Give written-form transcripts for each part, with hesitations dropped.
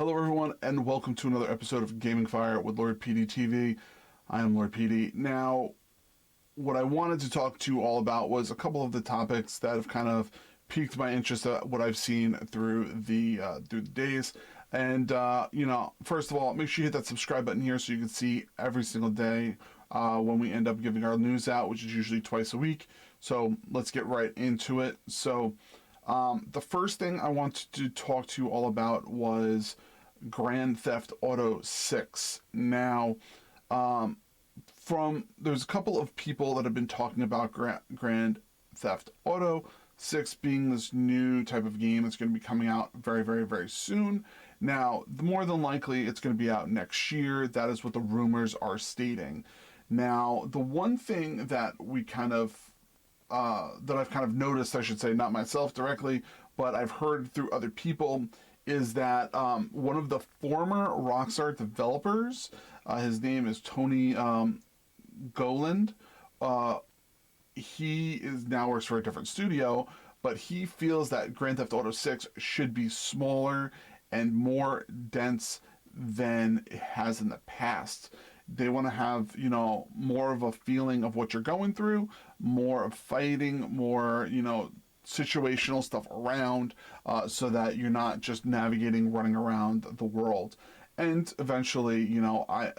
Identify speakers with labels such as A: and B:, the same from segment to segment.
A: Hello, everyone, and welcome to another episode of Gaming Fire with Lord PeteyTV. I am Lord Petey. Now, what I wanted to talk to you all about was a couple of the topics that have kind of piqued my interest at what I've seen through the days. And first of all, make sure you hit that subscribe button here so you can see every single day when we end up giving our news out, which is usually twice a week. So let's get right into it. The first thing I wanted to talk to you all about was Grand Theft Auto 6. Now, there's a couple of people that have been talking about Grand Theft Auto 6 being this new type of game that's going to be coming out very, very, very soon. Now, more than likely, it's going to be out next year. That is what the rumors are stating. Now, the one thing that I've kind of noticed, I should say, not myself directly, but I've heard through other people, is that one of the former Rockstar developers, his name is Tony Goland, he is now works for a different studio, but he feels that Grand Theft Auto 6 should be smaller and more dense than it has in the past. They want to have, more of a feeling of what you're going through, more of fighting, more, situational stuff around, so that you're not just navigating, running around the world. And eventually, I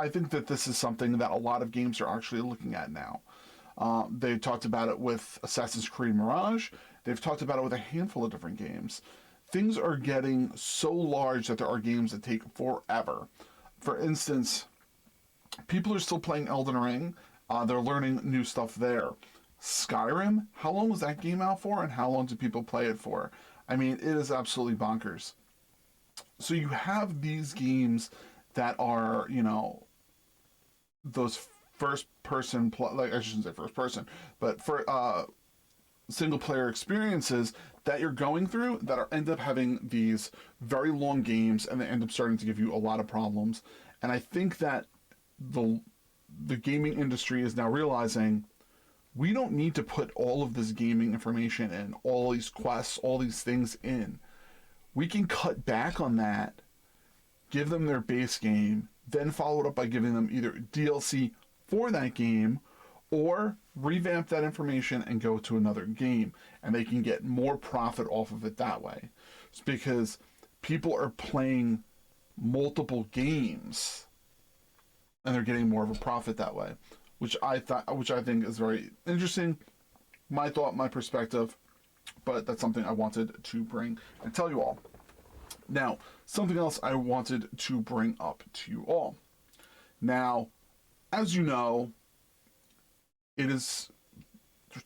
A: think that this is something that a lot of games are actually looking at now. They talked about it with Assassin's Creed Mirage. They've talked about it with a handful of different games. Things are getting so large that there are games that take forever. For instance, people are still playing Elden Ring. They're learning new stuff there. Skyrim, how long was that game out for, and how long do people play it for? I mean, it is absolutely bonkers. So you have these games that are, those first person, like I shouldn't say first person, but for single player experiences that you're going through that end up having these very long games, and they end up starting to give you a lot of problems. And I think that the gaming industry is now realizing we don't need to put all of this gaming information in, all these quests, all these things in. We can cut back on that, give them their base game, then follow it up by giving them either DLC for that game or revamp that information and go to another game, and they can get more profit off of it that way. It's because people are playing multiple games and they're getting more of a profit that way, which I think is very interesting. My thought, my perspective, but that's something I wanted to bring and tell you all. Now, something else I wanted to bring up to you all. Now, as you know,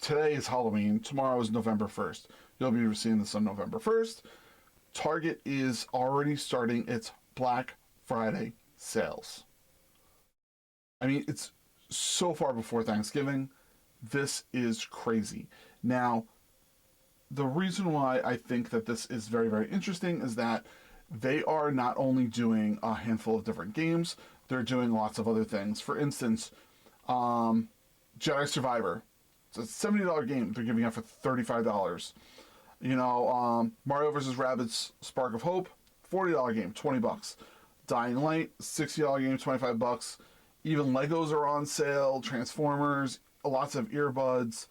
A: today is Halloween. Tomorrow is November 1st. You'll be seeing this on November 1st. Target is already starting its Black Friday sales. I mean, it's so far before Thanksgiving. This is crazy. Now, the reason why I think that this is very, very interesting is that they are not only doing a handful of different games, they're doing lots of other things. For instance, Jedi Survivor. It's a $70 game they're giving out for $35. Mario vs. Rabbids Spark of Hope, $40 game, $20. Dying Light, $60 game, $25. Even Legos are on sale, Transformers, lots of earbuds,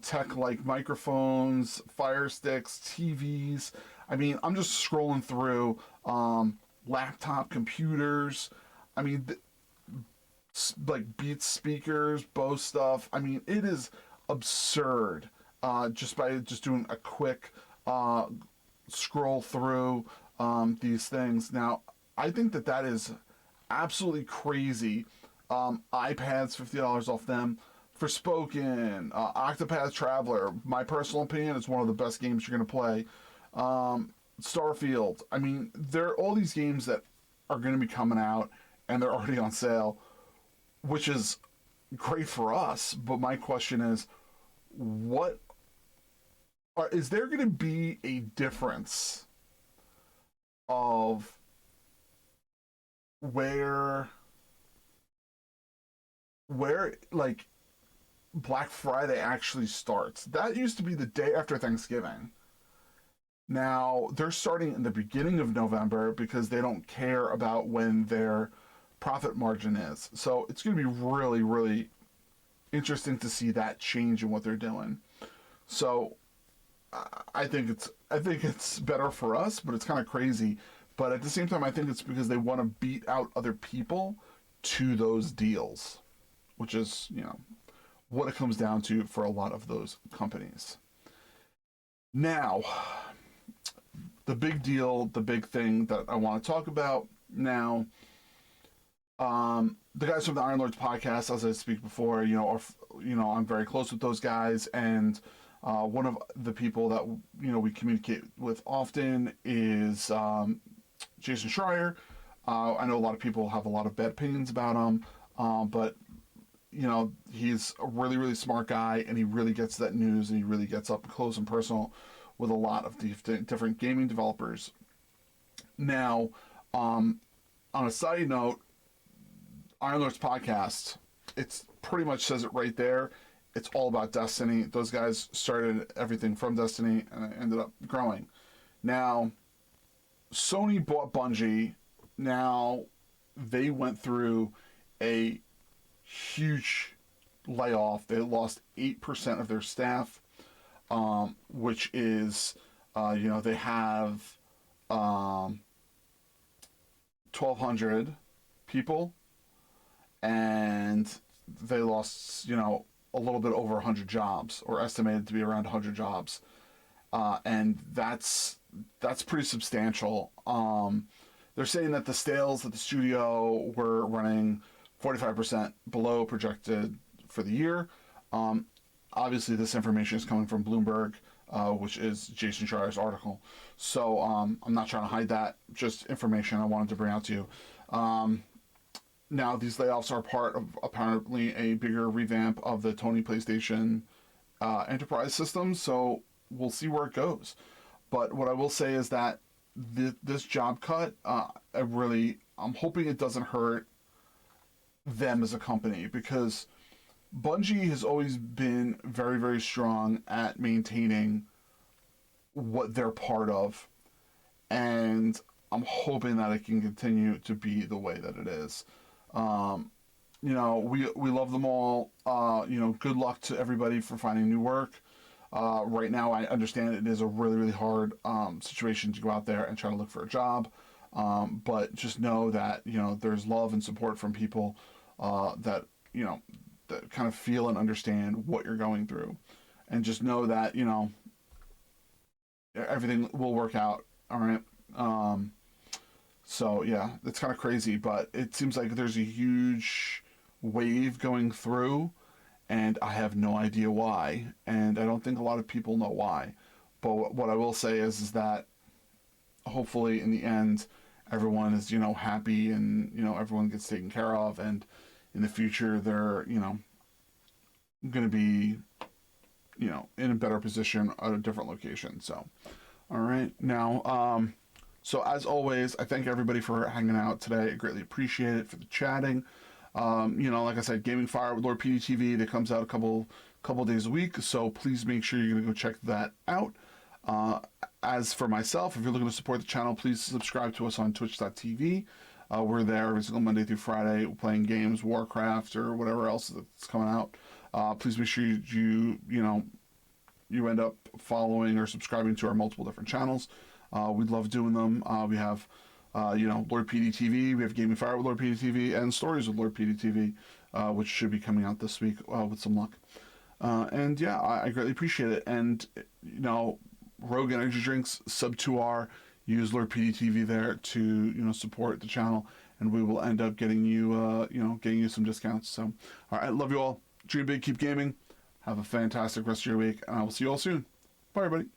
A: tech like microphones, Fire Sticks, TVs. I mean, I'm just scrolling through laptop computers. I mean, like Beats speakers, Bose stuff. I mean, it is absurd. Just by doing a quick scroll through these things. Now, I think that is absolutely crazy. iPads, $50 off them. Forspoken, Octopath Traveler, my personal opinion, it's one of the best games you're going to play. Starfield. I mean, there are all these games that are going to be coming out, and they're already on sale, which is great for us. But my question is, is there going to be a difference of where like Black Friday actually starts? That used to be the day after Thanksgiving. Now, they're starting in the beginning of November because they don't care about when their profit margin is. So it's going to be really, really interesting to see that change in what they're doing. So I think it's better for us, but it's kind of crazy. But at the same time, I think it's because they want to beat out other people to those deals, which is, what it comes down to for a lot of those companies. Now, the big deal, the big thing that I want to talk about now, the guys from the Iron Lords podcast, as I speak before, I'm very close with those guys, and one of the people that we communicate with often is Jason Schreier. I know a lot of people have a lot of bad opinions about him, but he's a really, really smart guy, and he really gets that news, and he really gets up close and personal with a lot of different gaming developers. Now, on a side note, Iron Lords podcast, it's pretty much says it right there. It's all about Destiny. Those guys started everything from Destiny, and it ended up growing. Now, Sony bought Bungie. Now, they went through a huge layoff. They lost 8% of their staff, which is, they have 1,200 people, and they lost, a little bit over 100 jobs, or estimated to be around 100 jobs, and that's pretty substantial. They're saying that the sales at the studio were running 45% below projected for the year. Obviously, this information is coming from Bloomberg, which is Jason Schreier's article. So I'm not trying to hide that, just information I wanted to bring out to you. Now, these layoffs are part of apparently a bigger revamp of the Tony PlayStation enterprise system, so we'll see where it goes. But what I will say is that this job cut, I'm hoping it doesn't hurt them as a company, because Bungie has always been very, very strong at maintaining what they're part of, and I'm hoping that it can continue to be the way that it is. We love them all. Good luck to everybody for finding new work. Right now, I understand it is a really, really hard situation to go out there and try to look for a job. But just know that, there's love and support from people that kind of feel and understand what you're going through. And just know that, everything will work out, all right? So, yeah, it's kind of crazy, but it seems like there's a huge wave going through, and I have no idea why, and I don't think a lot of people know why. But what I will say is that hopefully in the end, everyone is, happy, and, everyone gets taken care of, and in the future, they're, going to be, in a better position at a different location. So, all right. Now, so as always, I thank everybody for hanging out today. I greatly appreciate it, for the chatting. Like I said, Gaming Fire with Lord PeteyTV, that comes out a couple days a week. So please make sure you're going to go check that out. As for myself, if you're looking to support the channel, please subscribe to us on twitch.tv. We're there every single Monday through Friday playing games, Warcraft, or whatever else that's coming out. Please make sure you end up following or subscribing to our multiple different channels. We love doing them. We have, Lord PeteyTV, we have Gaming Fire with Lord PeteyTV, and Stories with Lord PeteyTV, which should be coming out this week with some luck. And yeah, I greatly appreciate it. And, Rogue Energy Drinks, sub 2R, use Lord PeteyTV there to, support the channel, and we will end up getting you, getting you some discounts. So, all right, love you all. Dream big, keep gaming. Have a fantastic rest of your week, and I will see you all soon. Bye, everybody.